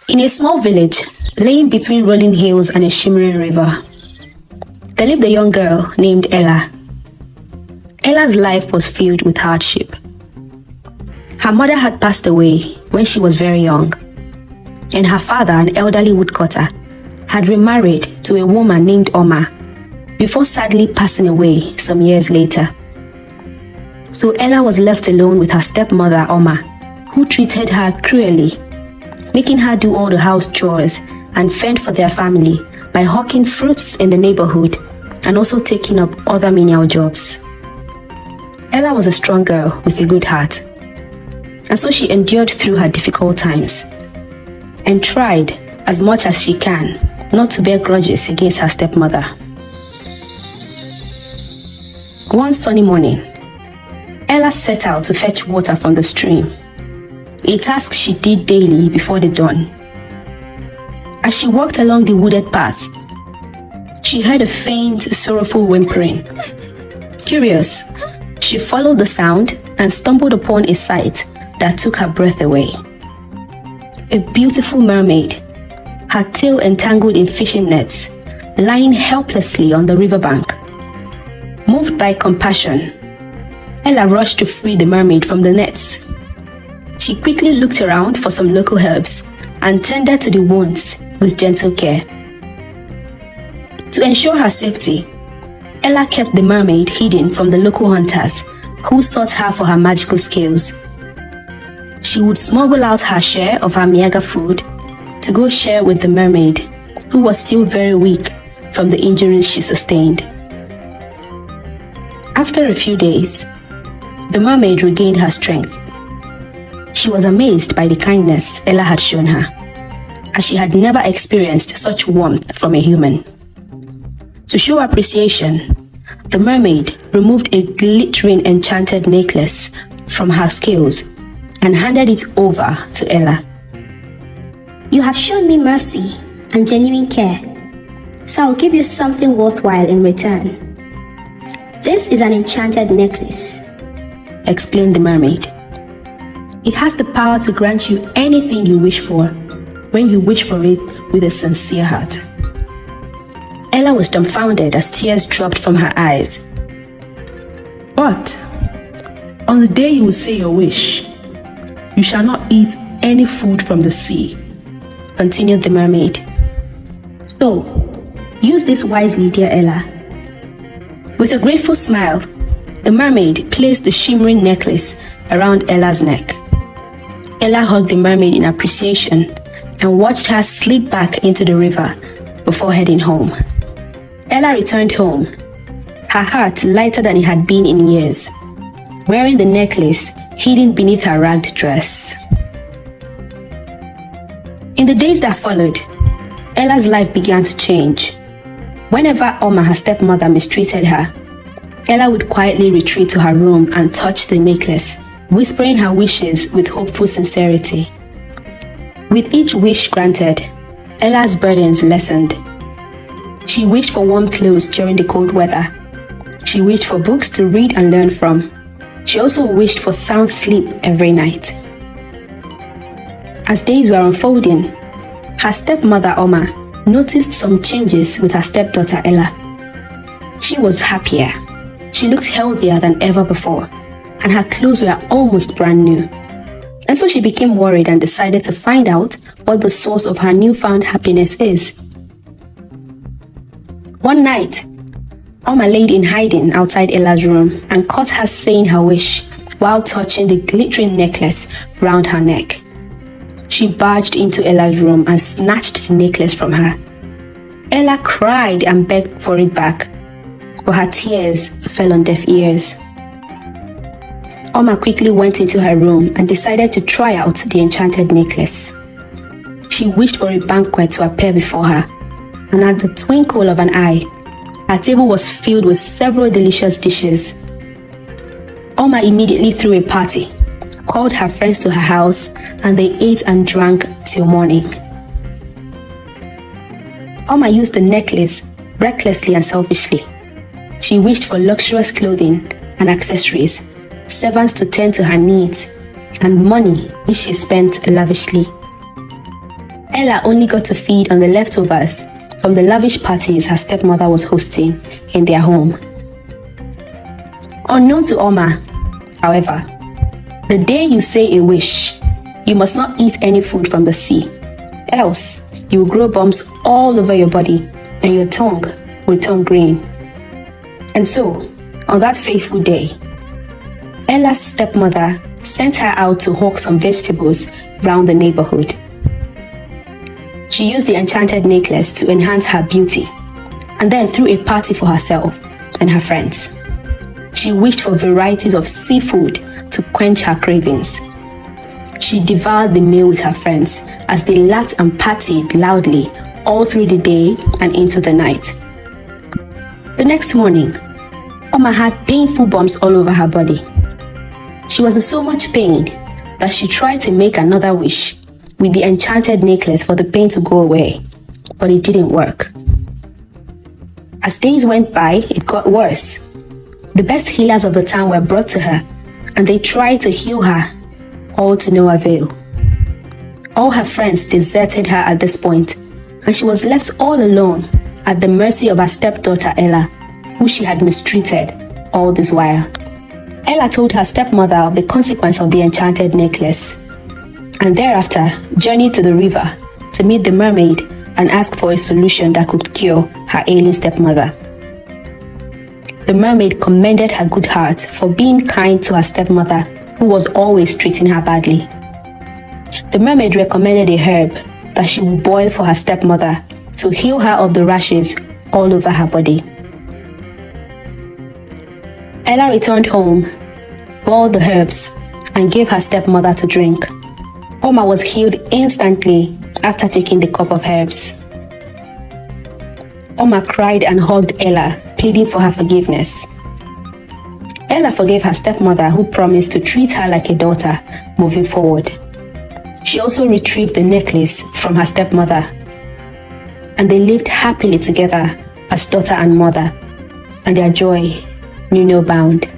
In a small village, laying between rolling hills and a shimmering river, there lived a young girl named Ella. Ella's life was filled with hardship. Her mother had passed away when she was very young, and her father, an elderly woodcutter, had remarried to a woman named Oma before sadly passing away some years later. So Ella was left alone with her stepmother Oma, who treated her cruelly, making her do all the house chores and fend for their family by hawking fruits in the neighborhood and also taking up other menial jobs. Ella was a strong girl with a good heart, and so she endured through her difficult times and tried as much as she can not to bear grudges against her stepmother. One sunny morning, Ella set out to fetch water from the stream, a task she did daily before the dawn. As she walked along the wooded path, she heard a faint, sorrowful whimpering. Curious, she followed the sound and stumbled upon a sight that took her breath away. A beautiful mermaid, her tail entangled in fishing nets, lying helplessly on the riverbank. Moved by compassion, Ella rushed to free the mermaid from the nets. She quickly looked around for some local herbs and tended to the wounds with gentle care. To ensure her safety, Ella kept the mermaid hidden from the local hunters who sought her for her magical skills. She would smuggle out her share of her miaga food to go share with the mermaid, who was still very weak from the injuries she sustained. After a few days, the mermaid regained her strength. She was amazed by the kindness Ella had shown her, as she had never experienced such warmth from a human. To show appreciation, the mermaid removed a glittering enchanted necklace from her scales and handed it over to Ella. You have shown me mercy and genuine care, so I'll give you something worthwhile in return. This is an enchanted necklace, explained the mermaid. It has the power to grant you anything you wish for, when you wish for it with a sincere heart. Ella was dumbfounded as tears dropped from her eyes. But on the day you will say your wish, you shall not eat any food from the sea, continued the mermaid. So, use this wisely, dear Ella. With a grateful smile, the mermaid placed the shimmering necklace around Ella's neck. Ella hugged the mermaid in appreciation and watched her slip back into the river before heading home. Ella returned home, her heart lighter than it had been in years, wearing the necklace hidden beneath her ragged dress. In the days that followed, Ella's life began to change. Whenever Oma, her stepmother, mistreated her, Ella would quietly retreat to her room and touch the necklace, whispering her wishes with hopeful sincerity. With each wish granted, Ella's burdens lessened. She wished for warm clothes during the cold weather. She wished for books to read and learn from. She also wished for sound sleep every night. As days were unfolding, her stepmother Oma noticed some changes with her stepdaughter Ella. She was happier. She looked healthier than ever before, and her clothes were almost brand new. And so she became worried and decided to find out what the source of her newfound happiness is. One night, Oma laid in hiding outside Ella's room and caught her saying her wish while touching the glittering necklace round her neck. She barged into Ella's room and snatched the necklace from her. Ella cried and begged for it back, but her tears fell on deaf ears. Oma quickly went into her room and decided to try out the enchanted necklace. She wished for a banquet to appear before her, and at the twinkle of an eye, her table was filled with several delicious dishes. Oma immediately threw a party, called her friends to her house, and they ate and drank till morning. Oma used the necklace recklessly and selfishly. She wished for luxurious clothing and accessories, servants to tend to her needs, and money which she spent lavishly. Ella only got to feed on the leftovers from the lavish parties her stepmother was hosting in their home. Unknown to Oma, however, the day you say a wish, you must not eat any food from the sea, else you will grow bumps all over your body and your tongue will turn green. And so, on that fateful day, Ella's stepmother sent her out to hawk some vegetables round the neighborhood. She used the enchanted necklace to enhance her beauty and then threw a party for herself and her friends. She wished for varieties of seafood to quench her cravings. She devoured the meal with her friends as they laughed and partied loudly all through the day and into the night. The next morning, Oma had painful bumps all over her body. She was in so much pain that she tried to make another wish with the enchanted necklace for the pain to go away, but it didn't work. As days went by, it got worse. The best healers of the town were brought to her, and they tried to heal her, all to no avail. All her friends deserted her at this point, and she was left all alone at the mercy of her stepdaughter Ella, who she had mistreated all this while. Ella told her stepmother of the consequence of the enchanted necklace, and thereafter journeyed to the river to meet the mermaid and ask for a solution that could cure her ailing stepmother. The mermaid commended her good heart for being kind to her stepmother, who was always treating her badly. The mermaid recommended a herb that she would boil for her stepmother to heal her of the rashes all over her body. Ella returned home, boiled the herbs, and gave her stepmother to drink. Oma was healed instantly after taking the cup of herbs. Oma cried and hugged Ella, pleading for her forgiveness. Ella forgave her stepmother, who promised to treat her like a daughter moving forward. She also retrieved the necklace from her stepmother, and they lived happily together as daughter and mother, and their joy knew no bound.